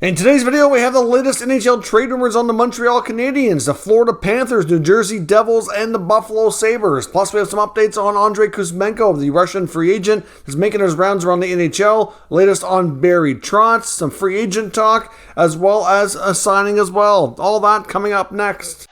In today's video, we have the latest NHL trade rumors on the Montreal Canadiens, the Florida Panthers, New Jersey Devils, and the Buffalo Sabres. Plus, we have some updates on Andrei Kuzmenko, the Russian free agent, who's making his rounds around the NHL. Latest on Barry Trotz, some free agent talk, as well as a signing as well. All that coming up next.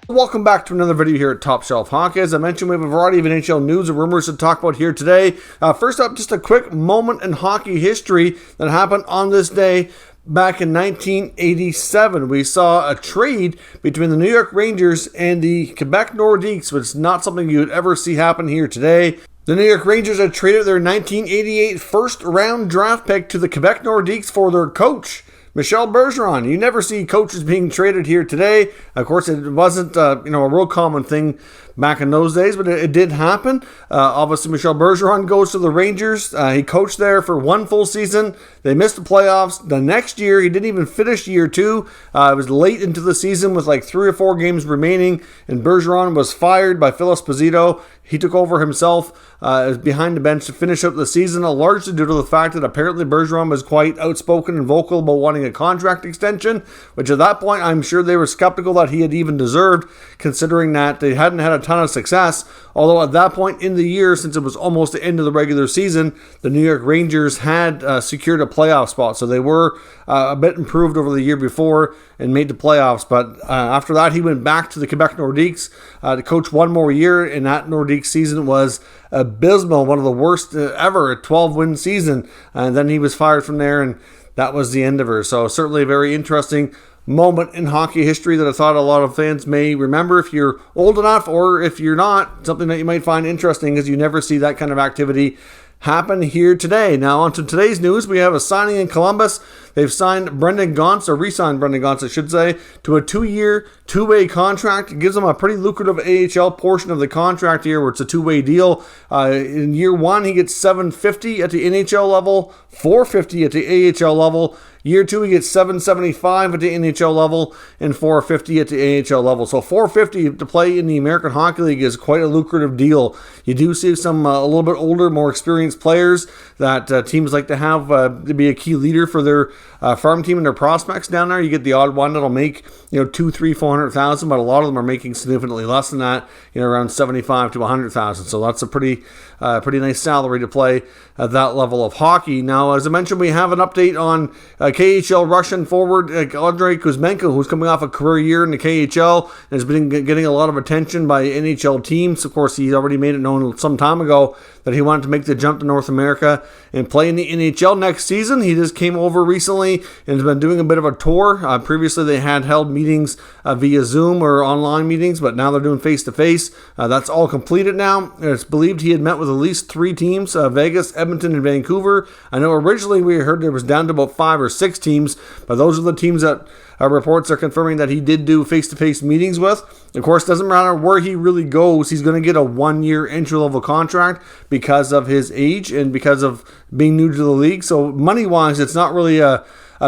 Welcome back to another video here at Top Shelf Hockey. As I mentioned, we have a variety of NHL news and rumors to talk about here today. First up, just a quick moment in hockey history that happened on this day. Back in 1987, we saw a trade between the New York Rangers and the Quebec Nordiques, which is not something you would ever see happen here today. The New York Rangers had traded their 1988 first-round draft pick to the Quebec Nordiques for their coach, Michel Bergeron. You never see coaches being traded here today. Of course, it wasn't a real common thing back in those days, but it did happen. Obviously, Michel Bergeron goes to the Rangers. He coached there for one full season. They missed the playoffs. The next year, he didn't even finish year two. It was late into the season with like 3 or 4 games remaining, and Bergeron was fired by Phil Esposito. He took over himself behind the bench to finish up the season, largely due to the fact that apparently Bergeron was quite outspoken and vocal about wanting a contract extension, which at that point I'm sure they were skeptical that he had even deserved, considering that they hadn't had a ton of success. Although at that point in the year, since it was almost the end of the regular season, the New York Rangers had secured a playoff spot, so they were a bit improved over the year before and made the playoffs. But after that, he went back to the Quebec Nordiques to coach one more year, and that Nordiques season was abysmal, one of the worst ever, a 12-win season. And then he was fired from there, and that was the end of her. So certainly a very interesting moment in hockey history that I thought a lot of fans may remember if you're old enough, or if you're not, something that you might find interesting, because you never see that kind of activity happen here today. Now on to today's news. We have a signing in Columbus. They've signed Brendan Gaunce, or re-signed Brendan Gaunce, I should say, to a 2-year, 2-way contract. It gives them a pretty lucrative AHL portion of the contract here, where it's a 2-way deal. In year one, he gets $750 at the NHL level, $450 at the AHL level. Year two, he gets $775 at the NHL level and $450 at the AHL level. So $450 to play in the American Hockey League is quite a lucrative deal. You do see some a little bit older, more experienced players that teams like to have to be a key leader for their farm team and their prospects down there. You get the odd one that'll make $200,000, $300,000, $400,000, but a lot of them are making significantly less than that, around $75,000 to $100,000. So that's a pretty nice salary to play at that level of hockey. Now, as I mentioned, we have an update on KHL Russian forward Andrei Kuzmenko, who's coming off a career year in the KHL and has been getting a lot of attention by NHL teams. Of course, he already made it known some time ago that he wanted to make the jump to North America and play in the NHL next season. He just came over recently and has been doing a bit of a tour. Previously, they had held meetings via Zoom or online meetings, but now they're doing face-to-face. That's all completed now. It's believed he had met with at least 3 teams, Vegas, Edmonton, and Vancouver. I know originally we heard there was down to about 5 or 6 teams, but those are the teams that reports are confirming that he did do face-to-face meetings with. Of course, doesn't matter where he really goes, he's going to get a 1-year entry-level contract because of his age and because of being new to the league. So money-wise, it's not really a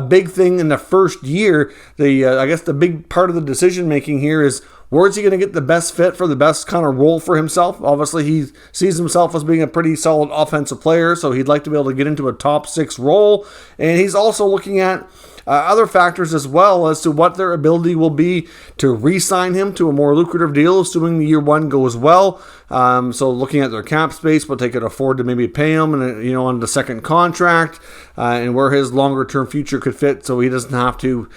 big thing in the first year. I guess the big part of the decision-making here is, where is he going to get the best fit for the best kind of role for himself? Obviously, he sees himself as being a pretty solid offensive player, so he'd like to be able to get into a top 6 role. And he's also looking at other factors as well as to what their ability will be to re-sign him to a more lucrative deal, assuming the year one goes well. So looking at their cap space, what they could afford to maybe pay him, and on the second contract, and where his longer-term future could fit, so he doesn't have to,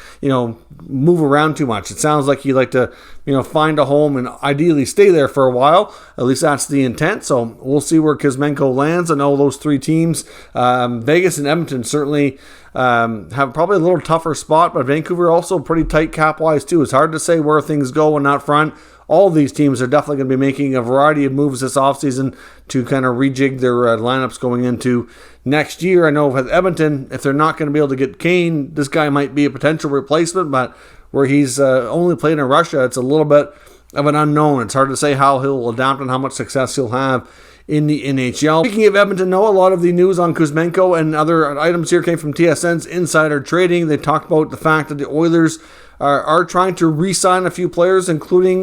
move around too much. It sounds like he'd like to, find a home and ideally stay there for a while. At least that's the intent. So we'll see where Kuzmenko lands. I know those 3 teams, Vegas and Edmonton, certainly have probably a little tougher spot, but Vancouver also pretty tight cap-wise too. It's hard to say where things go on that front. All these teams are definitely going to be making a variety of moves this offseason to kind of rejig their lineups going into next year. I know with Edmonton, if they're not going to be able to get Kane, this guy might be a potential replacement, but where he's only played in Russia, it's a little bit of an unknown. It's hard to say how he'll adapt and how much success he'll have in the NHL. Speaking of Edmonton, a lot of the news on Kuzmenko and other items here came from TSN's Insider Trading. They talked about the fact that the Oilers are trying to re-sign a few players, including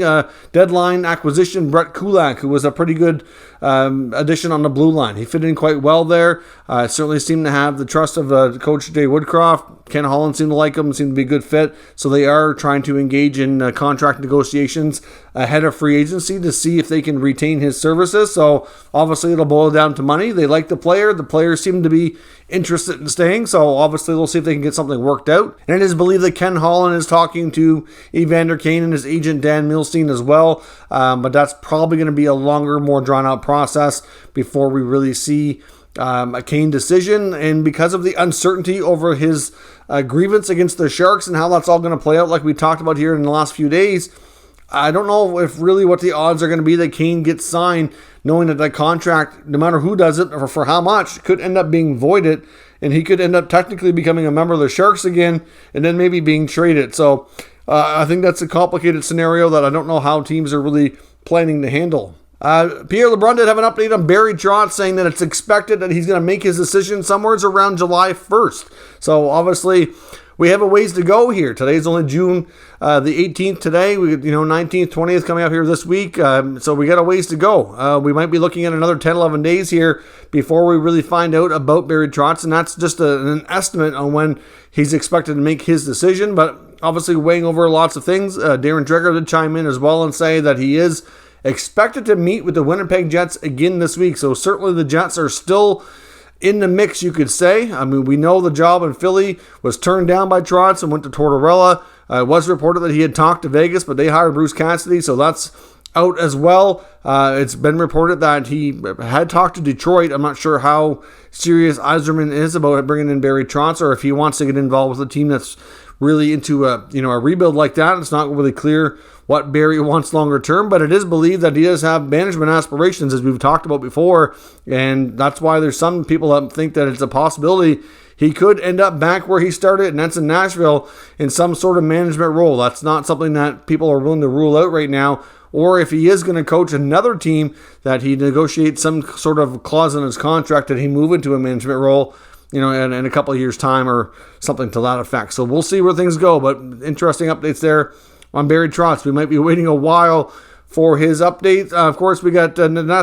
deadline acquisition Brett Kulak, who was a pretty good addition on the blue line. He fit in quite well there. Certainly seemed to have the trust of Coach Jay Woodcroft. Ken Holland seemed to like him, seemed to be a good fit. So they are trying to engage in contract negotiations ahead of free agency to see if they can retain his services. So obviously it'll boil down to money. They like the player. The players seem to be interested in staying. So obviously they'll see if they can get something worked out. And it is believed that Ken Holland is talking to Evander Kane and his agent Dan Milstein as well. But that's probably going to be a longer, more drawn out process before we really see a Kane decision. And because of the uncertainty over his grievance against the Sharks and how that's all going to play out, like we talked about here in the last few days, I don't know if really what the odds are going to be that Kane gets signed, knowing that contract, no matter who does it or for how much, could end up being voided, and he could end up technically becoming a member of the Sharks again and then maybe being traded. So I think that's a complicated scenario that I don't know how teams are really planning to handle. Pierre LeBrun did have an update on Barry Trotz, saying that it's expected that he's going to make his decision somewhere around July 1st. So obviously we have a ways to go here. Today's only June the 18th today. We 19th, 20th coming up here this week. So we got a ways to go. We might be looking at another 10, 11 days here before we really find out about Barry Trotz. And that's just an estimate on when he's expected to make his decision. But obviously weighing over lots of things. Darren Dreger did chime in as well and say that he is expected to meet with the Winnipeg Jets again this week. So certainly the Jets are still in the mix, you could say. I mean, we know the job in Philly was turned down by Trotz and went to Tortorella. It was reported that he had talked to Vegas, but they hired Bruce Cassidy, so that's out as well. It's been reported that he had talked to Detroit. I'm not sure how serious Yzerman is about bringing in Barry Trotz, or if he wants to get involved with a team that's really into a rebuild like that. It's not really clear what Barry wants longer term, but it is believed that he does have management aspirations, as we've talked about before, and that's why there's some people that think that it's a possibility he could end up back where he started, and that's in Nashville, in some sort of management role. That's not something that people are willing to rule out right now. Or if he is going to coach another team, that he negotiates some sort of clause in his contract that he move into a management role, in a couple of years' time or something to that effect. So we'll see where things go, but interesting updates there on Barry Trotz. We might be waiting a while for his update. Of course, we got,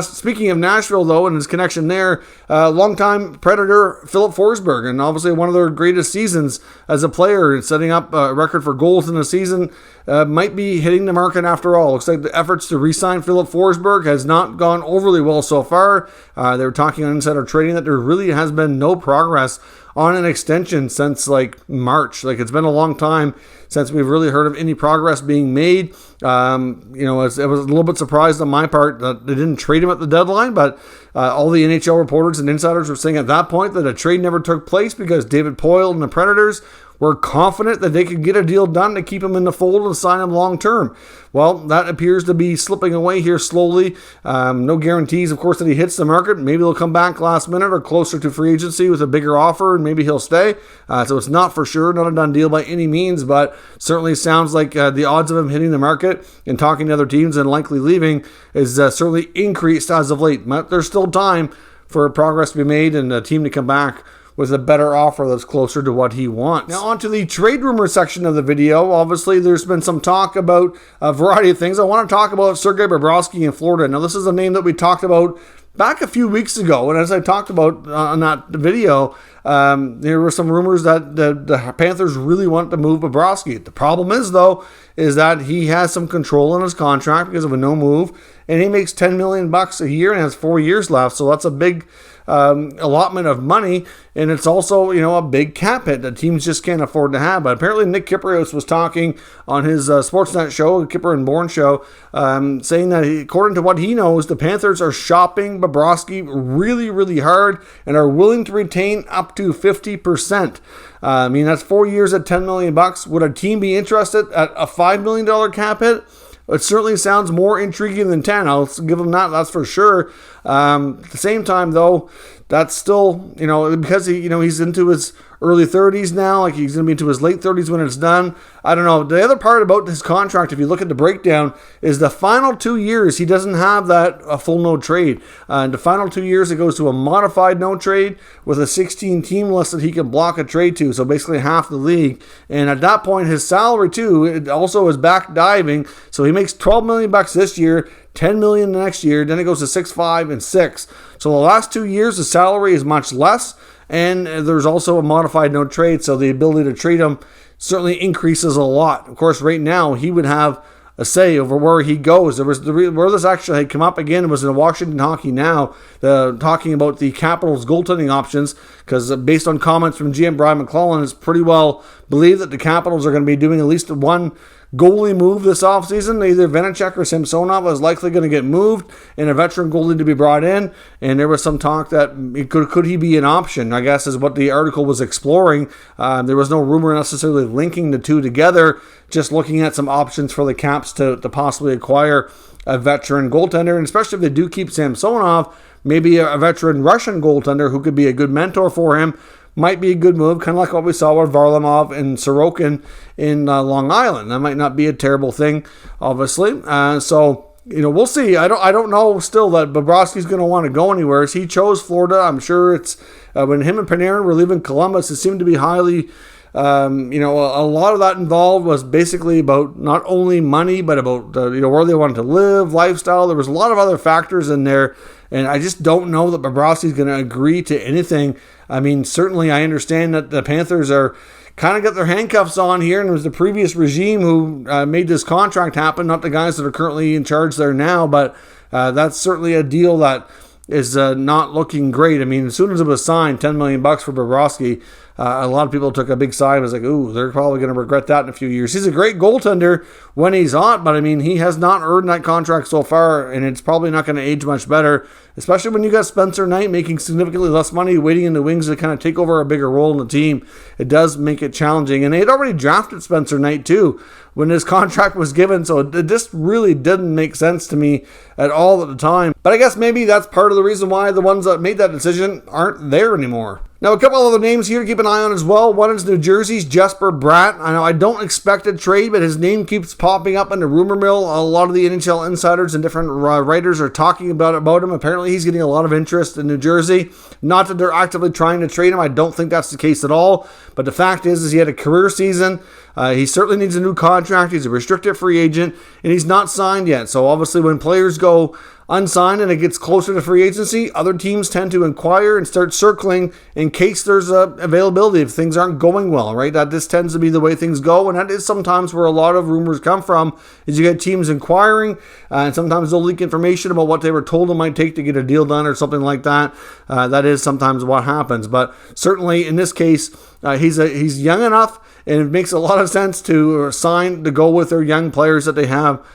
speaking of Nashville, though, and his connection there, longtime Predator Philip Forsberg, and obviously one of their greatest seasons as a player, setting up a record for goals in a season, might be hitting the market after all. Looks like the efforts to re-sign Philip Forsberg has not gone overly well so far. They were talking on Insider Trading that there really has been no progress on an extension since March. It's been a long time since we've really heard of any progress being made. It was a little bit surprised on my part that they didn't trade him at the deadline, but all the NHL reporters and insiders were saying at that point that a trade never took place because David Poile and the Predators were confident that they could get a deal done to keep him in the fold and sign him long term. Well, that appears to be slipping away here slowly. No guarantees, of course, that he hits the market. Maybe he'll come back last minute or closer to free agency with a bigger offer, and maybe he'll stay. So it's not for sure, not a done deal by any means, but certainly sounds like the odds of him hitting the market and talking to other teams and likely leaving is certainly increased as of late. But there's still time for progress to be made and a team to come back with a better offer that's closer to what he wants. Now on to the trade rumor section of the video. Obviously, there's been some talk about a variety of things. I want to talk about Sergei Bobrovsky in Florida. Now, this is a name that we talked about back a few weeks ago, and as I talked about on that video, there were some rumors that the Panthers really want to move Bobrovsky. The problem is, though, is that he has some control in his contract because of a no move, and he makes $10 million a year and has 4 years left, so that's a big allotment of money, and it's also a big cap hit that teams just can't afford to have. But apparently Nick Kypreos was talking on his Sportsnet show, the Kipper and Bourne show, saying that according to what he knows, the Panthers are shopping Bobrovsky really, really hard and are willing to retain up to 50%. That's 4 years at $10 million. Would a team be interested at a $5 million cap hit? It certainly sounds more intriguing than 10. I'll give them that, that's for sure. At the same time, though, that's still, because he's into his early 30s now, like he's going to be into his late 30s when it's done. I don't know. The other part about his contract, if you look at the breakdown, is the final 2 years, he doesn't have a full no trade. The final 2 years, it goes to a modified no trade with a 16-team list that he can block a trade to, so basically half the league. And at that point, his salary, too, it also is back diving, so he makes $12 million this year, $10 million next year, then it goes to 6, 5, and 6. So the last 2 years, the salary is much less, and there's also a modified no trade, so the ability to trade him certainly increases a lot. Of course, right now, he would have a say over where he goes. Where this actually had come up again was in Washington Hockey Now, talking about the Capitals' goaltending options, because based on comments from GM Brian McClellan, it's pretty well believed that the Capitals are going to be doing at least one goalie move this offseason. Either Vanacek or Samsonov is likely going to get moved and a veteran goalie to be brought in. And there was some talk that could he be an option, I guess, is what the article was exploring. There was no rumor necessarily linking the two together, just looking at some options for the Caps to possibly acquire a veteran goaltender. And especially if they do keep Samsonov, maybe a veteran Russian goaltender who could be a good mentor for him might be a good move, kind of like what we saw with Varlamov and Sorokin in Long Island. That might not be a terrible thing, obviously. So we'll see. I don't know still that Bobrovsky's going to want to go anywhere. As he chose Florida, I'm sure it's when him and Panarin were leaving Columbus, it seemed to be highly. A lot of that involved was basically about not only money, but about where they wanted to live, lifestyle. There was a lot of other factors in there, and I just don't know that Bobrovsky's going to agree to anything. I mean, certainly I understand that the Panthers are kind of got their handcuffs on here, and it was the previous regime who made this contract happen, not the guys that are currently in charge there now, but that's certainly a deal that is not looking great. I mean, as soon as it was signed, $10 million for Bobrovsky, a lot of people took a big sigh and was like, ooh, they're probably going to regret that in a few years. He's a great goaltender when he's hot, but I mean, he has not earned that contract so far, and it's probably not going to age much better, especially when you got Spencer Knight making significantly less money, waiting in the wings to kind of take over a bigger role in the team. It does make it challenging, and they had already drafted Spencer Knight too when his contract was given, so it just really didn't make sense to me at all at the time. But I guess maybe that's part of the reason why the ones that made that decision aren't there anymore. Now, a couple other names here to keep an eye on as well. One is New Jersey's Jesper Bratt. I know I don't expect a trade, but his name keeps popping up in the rumor mill. A lot of the NHL insiders and different writers are talking about him. Apparently, he's getting a lot of interest in New Jersey. Not that they're actively trying to trade him. I don't think that's the case at all. But the fact is he had a career season. He certainly needs a new contract. He's a restricted free agent, and he's not signed yet. So obviously, when players go unsigned and it gets closer to free agency, other teams tend to inquire and start circling in case there's availability if things aren't going well, right? That just tends to be the way things go, and that is sometimes where a lot of rumors come from, is you get teams inquiring, and sometimes they'll leak information about what they were told it might take to get a deal done or something like that. That is sometimes what happens, but certainly in this case, he's young enough, and it makes a lot of sense to sign to go with their young players that they have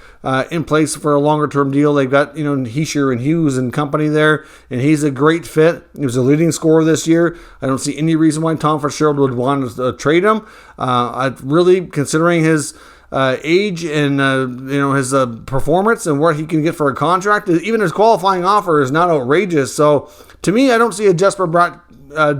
in place for a longer-term deal. They've got, Heischer and Hughes and company there, and he's a great fit. He was a leading scorer this year. I don't see any reason why Tom Fitzgerald would want to trade him. Really, considering his age and his performance and what he can get for a contract, even his qualifying offer is not outrageous. So, to me, I don't see a Jesper Bratt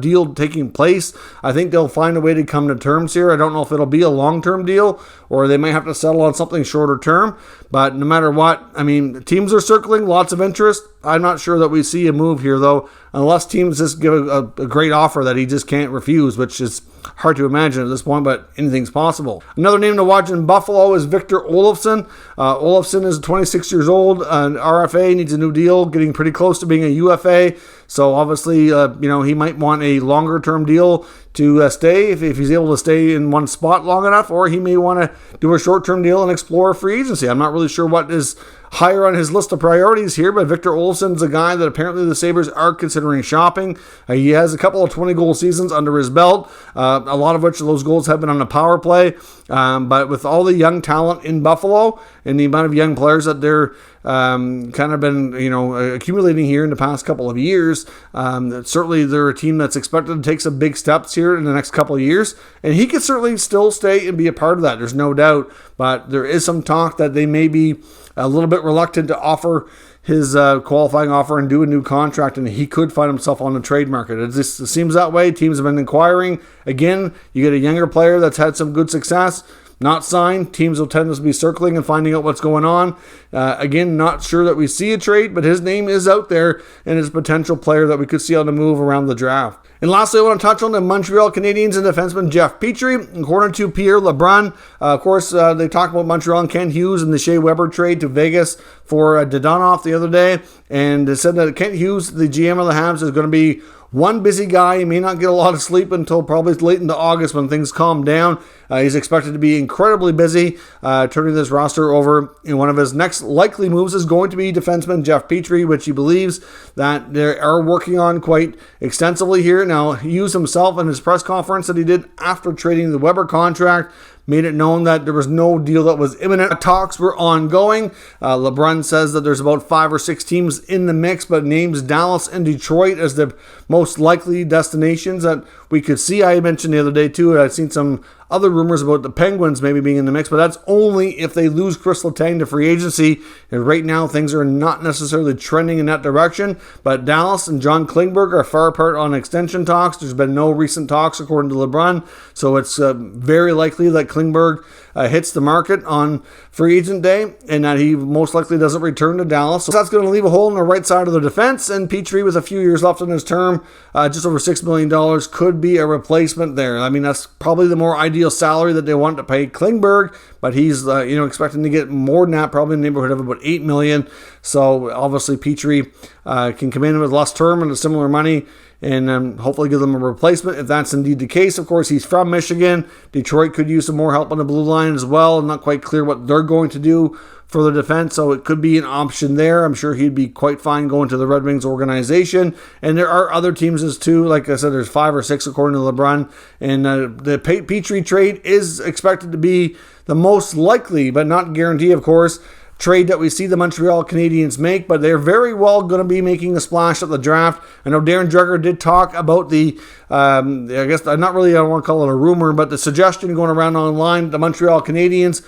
deal taking place. I think they'll find a way to come to terms here. I don't know if it'll be a long-term deal or they may have to settle on something shorter term, but no matter what, I mean, teams are circling, lots of interest. I'm not sure that we see a move here, though, unless teams just give a great offer that he just can't refuse, which is hard to imagine at this point, but anything's possible. Another name to watch in Buffalo is Victor Olofsson. Olofsson is 26 years old, an RFA, needs a new deal, getting pretty close to being a UFA. So obviously, he might want a longer-term deal to stay if he's able to stay in one spot long enough, or he may want to do a short-term deal and explore free agency. I'm not really sure what is higher on his list of priorities here, but Victor Olofsson's a guy that apparently the Sabres are considering shopping. He has a couple of 20-goal seasons under his belt, a lot of which of those goals have been on the power play. But with all the young talent in Buffalo and the amount of young players that they're kind of been, accumulating here in the past couple of years, certainly they're a team that's expected to take some big steps here in the next couple of years, and he could certainly still stay and be a part of that. There's no doubt, but there is some talk that they may be a little bit reluctant to offer his qualifying offer and do a new contract, and he could find himself on the trade market. It seems that way. Teams have been inquiring. Again, you get a younger player that's had some good success, not signed. Teams will tend to be circling and finding out what's going on. Again, not sure that we see a trade, but his name is out there and is a potential player that we could see on the move around the draft. And lastly, I want to touch on the Montreal Canadiens and defenseman Jeff Petrie. According to Pierre LeBrun, of course, they talked about Montreal and Kent Hughes and the Shea Weber trade to Vegas for Dadonov the other day. And they said that Kent Hughes, the GM of the Habs, is going to be one busy guy. He may not get a lot of sleep until probably late into August when things calm down. He's expected to be incredibly busy turning this roster over. And one of his next likely moves is going to be defenseman Jeff Petrie, which he believes that they are working on quite extensively here. Now, Hughes himself in his press conference that he did after trading the Weber contract made it known that there was no deal that was imminent. Talks were ongoing. LeBrun says that there's about 5 or 6 teams in the mix, but names Dallas and Detroit as the most likely destinations that we could see. I mentioned the other day too, I'd seen some other rumors about the Penguins maybe being in the mix, but that's only if they lose Chris Letang to free agency. And right now, things are not necessarily trending in that direction. But Dallas and John Klingberg are far apart on extension talks. There's been no recent talks, according to LeBrun. So it's very likely that Klingberg hits the market on free agent day and that he most likely doesn't return to Dallas. So that's going to leave a hole in the right side of the defense. And Petrie, with a few years left in his term, just over $6 million, could be a replacement there. I mean, that's probably the more ideal salary that they want to pay Klingberg, but he's expecting to get more than that, probably in the neighborhood of about $8 million. So obviously Petrie can come in with less term and a similar money and hopefully give them a replacement if that's indeed the case. Of course, he's from Michigan. Detroit could use some more help on the blue line as well. I'm not quite clear what they're going to do for the defense, so it could be an option there. I'm sure he'd be quite fine going to the Red Wings organization. And there are other teams as too. Like I said, there's 5 or 6 according to LeBrun. And the Petrie trade is expected to be the most likely, but not guarantee, of course, trade that we see the Montreal Canadiens make, but they're very well going to be making a splash at the draft. I know Darren Dreger did talk about the, I don't want to call it a rumor, but the suggestion going around online, the Montreal Canadiens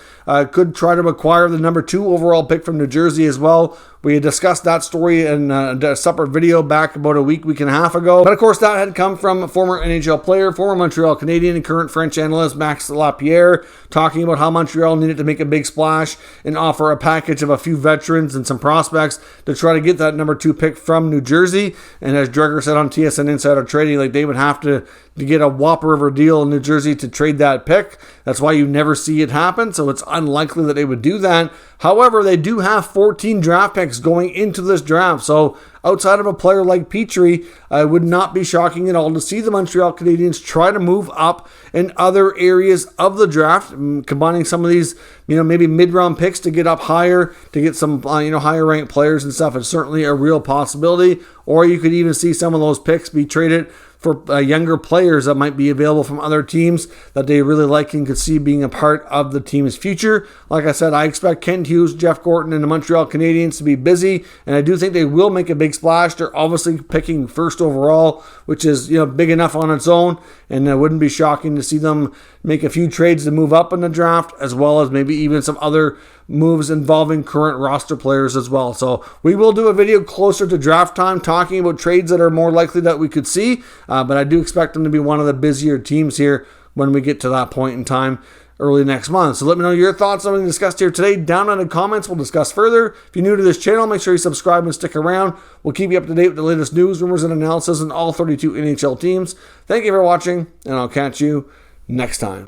could try to acquire the number 2 overall pick from New Jersey as well. We had discussed that story in a separate video back about a week and a half ago. But of course, that had come from former NHL player, former Montreal Canadien, and current French analyst Max Lapierre, talking about how Montreal needed to make a big splash and offer a package of a few veterans and some prospects to try to get that number 2 pick from New Jersey. And as Dreger said on TSN Insider Trading, like they would have to get a whopper of a deal in New Jersey to trade that pick. That's why you never see it happen. So it's unlikely that they would do that. However, they do have 14 draft picks going into this draft. So outside of a player like Petrie, it would not be shocking at all to see the Montreal Canadiens try to move up in other areas of the draft, combining some of these, maybe mid-round picks to get up higher, to get some, higher ranked players and stuff. It's certainly a real possibility. Or you could even see some of those picks be traded for younger players that might be available from other teams that they really like and could see being a part of the team's future. Like I said, I expect Kent Hughes, Jeff Gorton, and the Montreal Canadiens to be busy, and I do think they will make a big splash. They're obviously picking first overall, which is big enough on its own, and it wouldn't be shocking to see them make a few trades to move up in the draft, as well as maybe even some other moves involving current roster players as well. So we will do a video closer to draft time talking about trades that are more likely that we could see, but I do expect them to be one of the busier teams here when we get to that point in time early next month. So let me know your thoughts on what we discussed here today down in the comments. We'll discuss further. If you're new to this channel, make sure you subscribe and stick around. We'll keep you up to date with the latest news, rumors, and analysis on all 32 NHL teams. Thank you for watching, and I'll catch you next time.